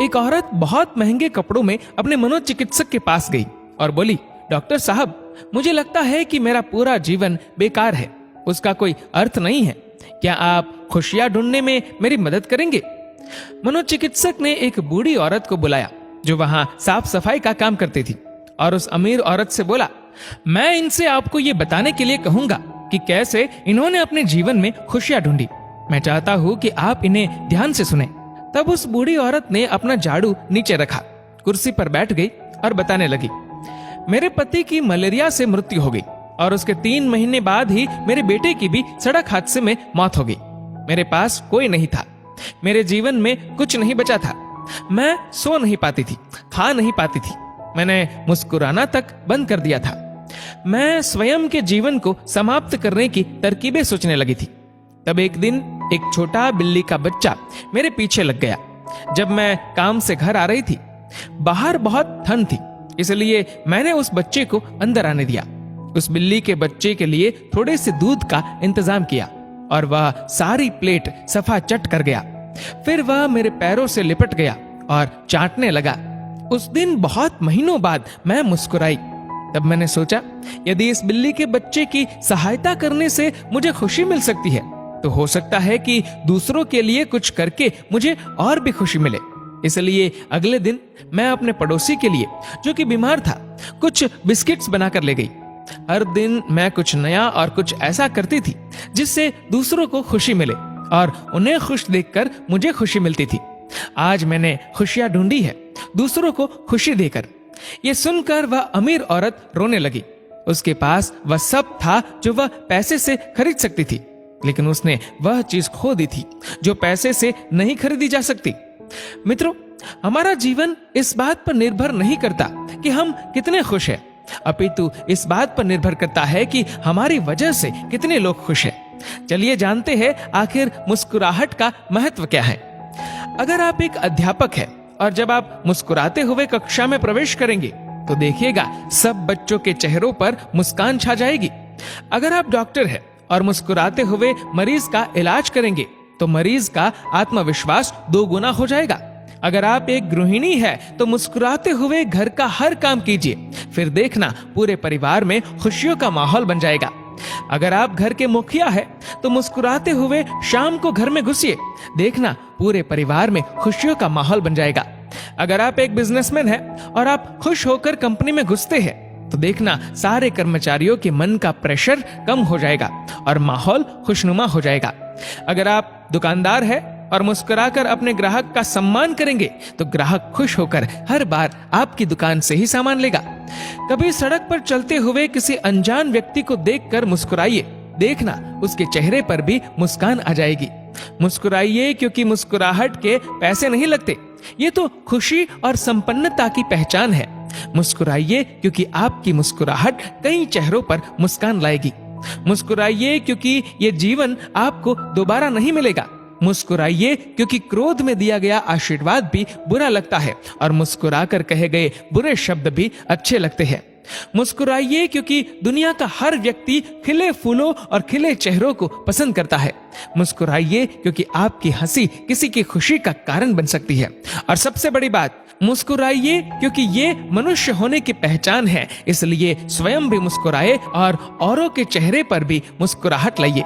एक औरत बहुत महंगे कपड़ों में अपने मनोचिकित्सक के पास गई और बोली, डॉक्टर साहब, मुझे लगता है कि मेरा पूरा जीवन बेकार है, उसका कोई अर्थ नहीं है। क्या आप खुशियां ढूंढने में मेरी मदद करेंगे? मनोचिकित्सक ने एक बूढ़ी औरत को बुलाया जो वहां साफ सफाई का काम करती थी और उस अमीर औरत से बोला, मैं इनसे आपको ये बताने के लिए कहूंगा कि कैसे इन्होंने अपने जीवन में खुशियां ढूंढी। मैं चाहता हूं कि आप इन्हें ध्यान से सुने। तब उस बूढ़ी औरत ने अपना झाड़ू नीचे रखा, कुर्सी पर बैठ गई और बताने लगी, मेरे पति की मलेरिया से मृत्यु हो गई और उसके 3 महीने बाद ही मेरे बेटे की भी सड़क हादसे में मौत हो गई। मेरे पास कोई नहीं था, मेरे जीवन में कुछ नहीं बचा था। मैं सो नहीं पाती थी, खा नहीं पाती थी, मैंने मुस्कुराना तक बंद कर दिया था। मैं स्वयं के जीवन को समाप्त करने की तरकीबें सोचने लगी थी। तब एक दिन एक छोटा बिल्ली का बच्चा मेरे पीछे लग गया। जब मैं काम से घर आ रही थी, बाहर बहुत ठंड थी, इसलिए मैंने उस बच्चे को अंदर आने दिया। उस बिल्ली के बच्चे के लिए थोड़े से दूध का इंतजाम किया और वह सारी प्लेट सफा चट कर गया। फिर वह मेरे पैरों से लिपट गया और चाटने लगा। उस दिन बहुत महीनों बाद मैं मुस्कुराई। तब मैंने सोचा, यदि इस बिल्ली के बच्चे की सहायता करने से मुझे खुशी मिल सकती है, तो हो सकता है कि दूसरों के लिए कुछ करके मुझे और भी खुशी मिले। इसलिए अगले दिन मैं अपने पड़ोसी के लिए, जो कि बीमार था, कुछ बिस्किट्स बनाकर ले गई। हर दिन मैं कुछ नया और कुछ ऐसा करती थी जिससे दूसरों को खुशी मिले और उन्हें खुश देखकर मुझे खुशी मिलती थी। आज मैंने खुशियां ढूंढी है, दूसरों को खुशी देकर। ये सुनकर वह अमीर औरत रोने लगी। उसके पास वह सब था जो वह पैसे से खरीद सकती थी, लेकिन उसने वह चीज खो दी थी जो पैसे से नहीं खरीदी जा सकती। मित्रों, हमारा जीवन इस बात पर निर्भर नहीं करता कि हम कितने खुश हैं, अपितु इस बात पर निर्भर करता है कि हमारी वजह से कितने लोग खुश हैं। चलिए जानते हैं आखिर मुस्कुराहट का महत्व क्या है। अगर आप एक अध्यापक हैं और जब आप मुस्कुराते हुए कक्षा में प्रवेश करेंगे तो देखिएगा सब बच्चों के चेहरों पर मुस्कान छा जाएगी। अगर आप डॉक्टर हैं और मुस्कुराते हुए मरीज का इलाज करेंगे तो मरीज का आत्मविश्वास 2 गुना हो जाएगा। अगर आप एक गृहिणी है तो मुस्कुराते हुए घर का हर काम कीजिए, फिर देखना पूरे परिवार में खुशियों का माहौल बन जाएगा। अगर आप घर के मुखिया है तो मुस्कुराते हुए शाम को घर में घुसिए, देखना पूरे परिवार में खुशियों का माहौल बन जाएगा। अगर आप एक बिजनेसमैन है और आप खुश होकर कंपनी में घुसते हैं तो देखना सारे कर्मचारियों के मन का प्रेशर कम हो जाएगा और माहौल खुशनुमा हो जाएगा। अगर आप दुकानदार है और मुस्कुराकर अपने ग्राहक का सम्मान करेंगे तो ग्राहक खुश होकर हर बार आपकी दुकान से ही सामान लेगा। कभी सड़क पर चलते हुए किसी अनजान व्यक्ति को देखकर मुस्कुराइए, देखना उसके चेहरे पर भी मुस्कान आ जाएगी। मुस्कुराइए क्योंकि मुस्कुराहट के पैसे नहीं लगते, ये तो खुशी और संपन्नता की पहचान है। मुस्कुराइए क्योंकि आपकी मुस्कुराहट कई चेहरों पर मुस्कान लाएगी। मुस्कुराइए क्योंकि ये जीवन आपको दोबारा नहीं मिलेगा। मुस्कुराइए क्योंकि क्रोध में दिया गया आशीर्वाद भी बुरा लगता है और मुस्कुराकर कहे गए बुरे शब्द भी अच्छे लगते हैं। मुस्कुराइए क्योंकि दुनिया का हर व्यक्ति खिले फूलों और खिले चेहरों को पसंद करता है। मुस्कुराइए क्योंकि आपकी हंसी किसी की खुशी का कारण बन सकती है। और सबसे बड़ी बात, मुस्कुराइए क्योंकि ये मनुष्य होने की पहचान है, इसलिए स्वयं भी मुस्कुराए और औरों के चेहरे पर भी मुस्कुराहट लाइए।